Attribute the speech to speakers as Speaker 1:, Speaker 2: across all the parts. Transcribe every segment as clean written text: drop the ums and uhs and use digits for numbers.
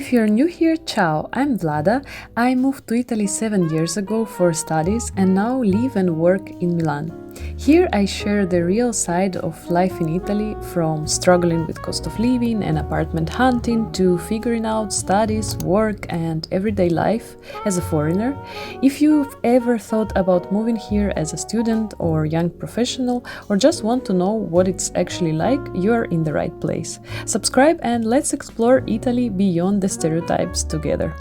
Speaker 1: If you're new here, ciao, I'm Vlada. I moved to Italy 7 years ago for studies and now live and work in Milan. Here I share the real side of life in Italy, from struggling with cost of living and apartment hunting to figuring out studies, work and everyday life as a foreigner. If you've ever thought about moving here as a student or young professional, or just want to know what it's actually like, you're in the right place. Subscribe and let's explore Italy beyond the stereotypes together.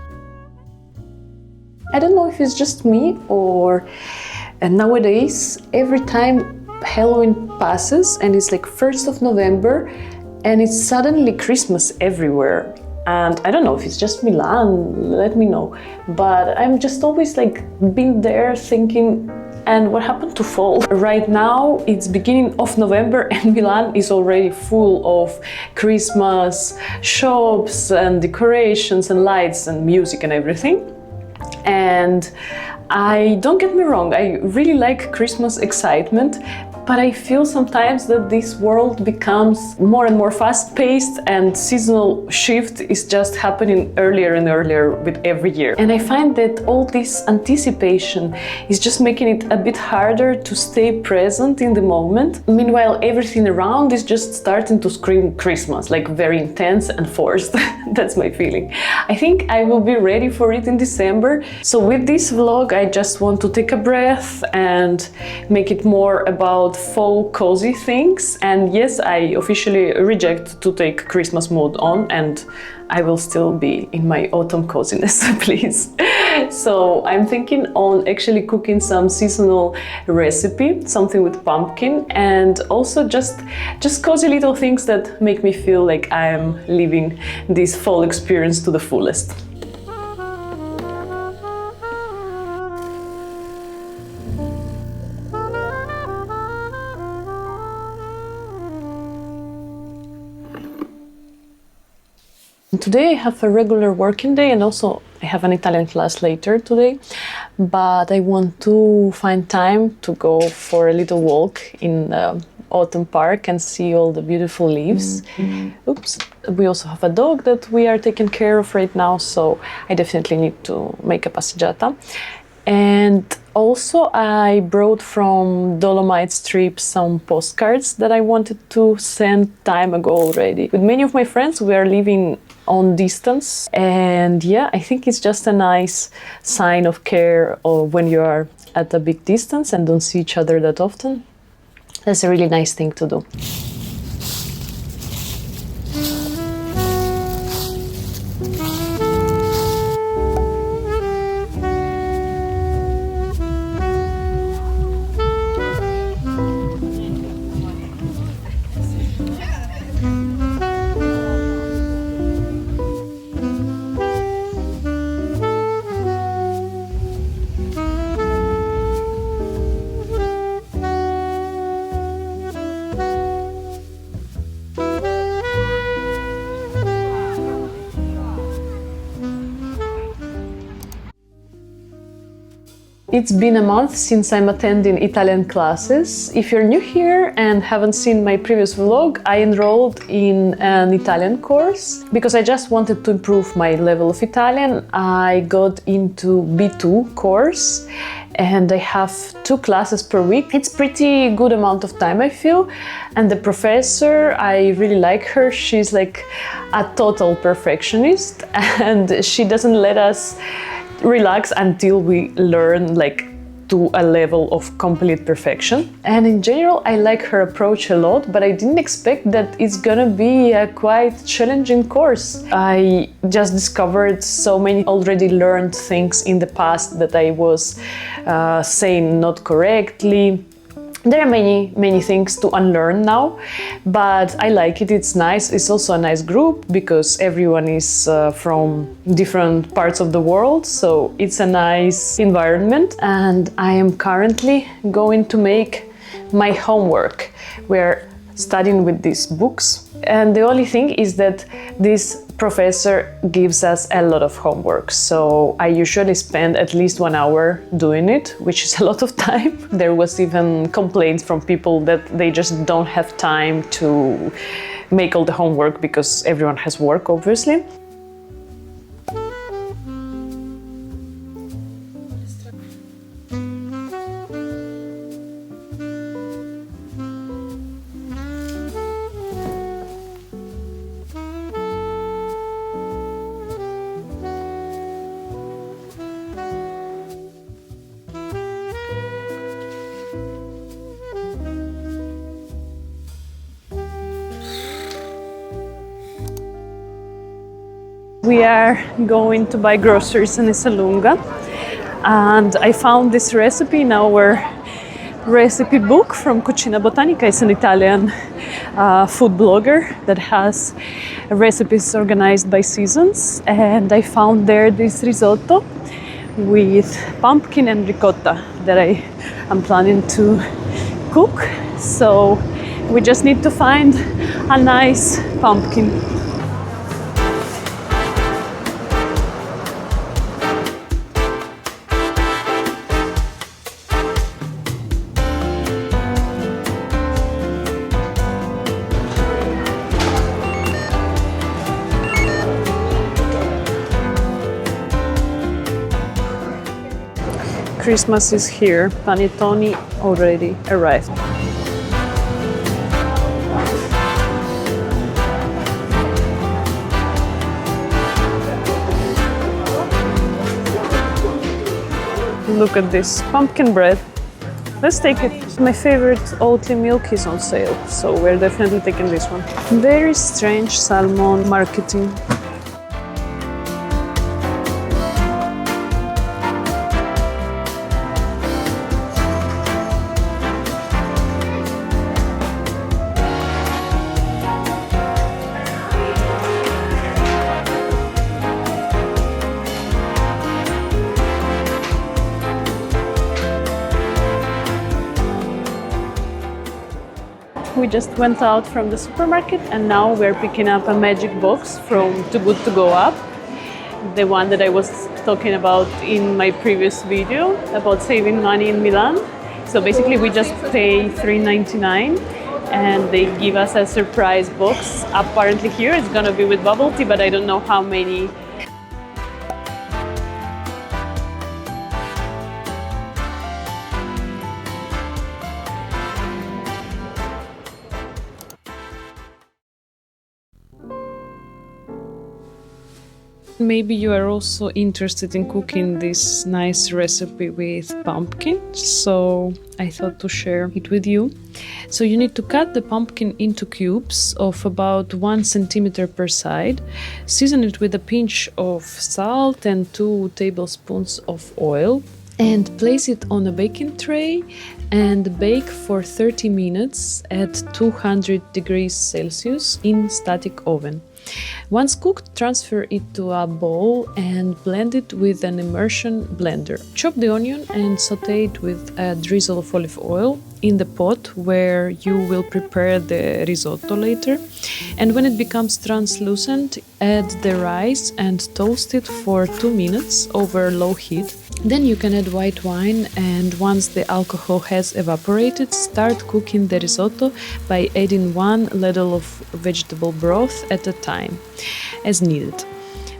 Speaker 1: I don't know if it's just me or nowadays every time Halloween passes and it's like 1st of November and it's suddenly Christmas everywhere. And I don't know if it's just Milan, let me know. But I'm just always like been there thinking, and what happened to fall? Right now it's beginning of November and Milan is already full of Christmas shops and decorations and lights and music and everything. And don't get me wrong, I really like Christmas excitement, but I feel sometimes that this world becomes more and more fast-paced and seasonal shift is just happening earlier and earlier with every year. And I find that all this anticipation is just making it a bit harder to stay present in the moment. Meanwhile, everything around is just starting to scream Christmas, like very intense and forced. That's my feeling. I think I will be ready for it in December. So with this vlog, I just want to take a breath and make it more about fall cozy things. And yes, I officially reject to take Christmas mode on, and I will still be in my autumn coziness, please. So I'm thinking on actually cooking some seasonal recipe, something with pumpkin, and also just cozy little things that make me feel like I am living this fall experience to the fullest. Today I have a regular working day and also I have an Italian class later today, but I want to find time to go for a little walk in the autumn park and see all the beautiful leaves. Oops. We also have a dog that we are taking care of right now, so I definitely need to make a passeggiata. And also I brought from Dolomites trip some postcards that I wanted to send time ago already. With many of my friends we are living on distance, and yeah, I think it's just a nice sign of care when you are at a big distance and don't see each other that often. That's a really nice thing to do. It's been a month since I'm attending Italian classes. If you're new here and haven't seen my previous vlog, I enrolled in an Italian course because I just wanted to improve my level of Italian. I got into B2 course and I have 2 classes per week. It's pretty good amount of time, I feel. And the professor, I really like her. She's like a total perfectionist and she doesn't let us relax until we learn like to a level of complete perfection. And in general, I like her approach a lot, but I didn't expect that it's gonna be a quite challenging course. I just discovered so many already learned things in the past that I was saying not correctly. There are many things to unlearn now, but I like it, it's nice. It's also a nice group because everyone is from different parts of the world, so it's a nice environment. And I am currently going to make my homework. We're studying with these books, and the only thing is that this professor gives us a lot of homework, so I usually spend at least 1 hour doing it, which is a lot of time. There was even complaints from people that they just don't have time to make all the homework because everyone has work, obviously. We are going to buy groceries in Isalunga, and I found this recipe in our recipe book from Cucina Botanica. It's an Italian food blogger that has recipes organized by seasons, and I found there this risotto with pumpkin and ricotta that I am planning to cook. So we just need to find a nice pumpkin. Christmas is here. Panettone already arrived. Look at this pumpkin bread. Let's take it. My favorite Oatly milk is on sale, so we're definitely taking this one. Very strange salmon marketing. We just went out from the supermarket and now we're picking up a magic box from Too Good To Go app, the one that I was talking about in my previous video about saving money in Milan. So basically we just pay $3.99 and they give us a surprise box. Apparently here it's gonna be with bubble tea, but I don't know how many. Maybe you are also interested in cooking this nice recipe with pumpkin, so I thought to share it with you. So you need to cut the pumpkin into cubes of about 1 centimeter per side, season it with a pinch of salt and 2 tablespoons of oil, and place it on a baking tray and bake for 30 minutes at 200 degrees Celsius in static oven. Once cooked, transfer it to a bowl and blend it with an immersion blender. Chop the onion and saute it with a drizzle of olive oil in the pot where you will prepare the risotto later. And when it becomes translucent, add the rice and toast it for 2 minutes over low heat. Then you can add white wine, and once the alcohol has evaporated, start cooking the risotto by adding 1 ladle of vegetable broth at a time, as needed.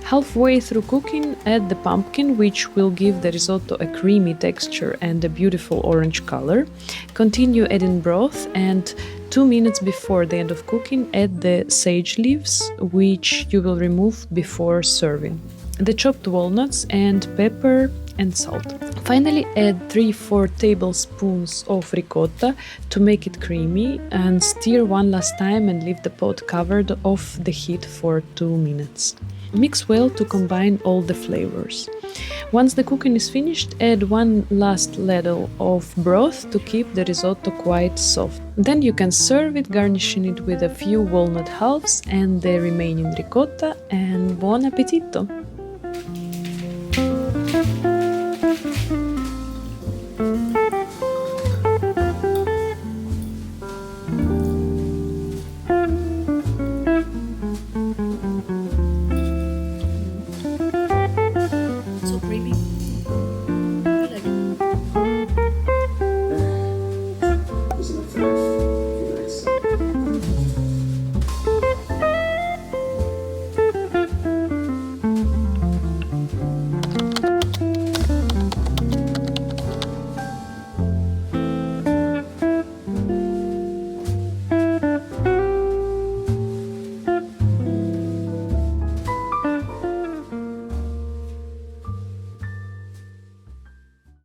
Speaker 1: Halfway through cooking, add the pumpkin, which will give the risotto a creamy texture and a beautiful orange color. Continue adding broth, and 2 minutes before the end of cooking, add the sage leaves, which you will remove before serving, the chopped walnuts and pepper and salt. Finally, add 3-4 tablespoons of ricotta to make it creamy, and stir one last time and leave the pot covered off the heat for 2 minutes. Mix well to combine all the flavors. Once the cooking is finished, add 1 last ladle of broth to keep the risotto quite soft. Then you can serve it, garnishing it with a few walnut halves and the remaining ricotta, and buon appetito!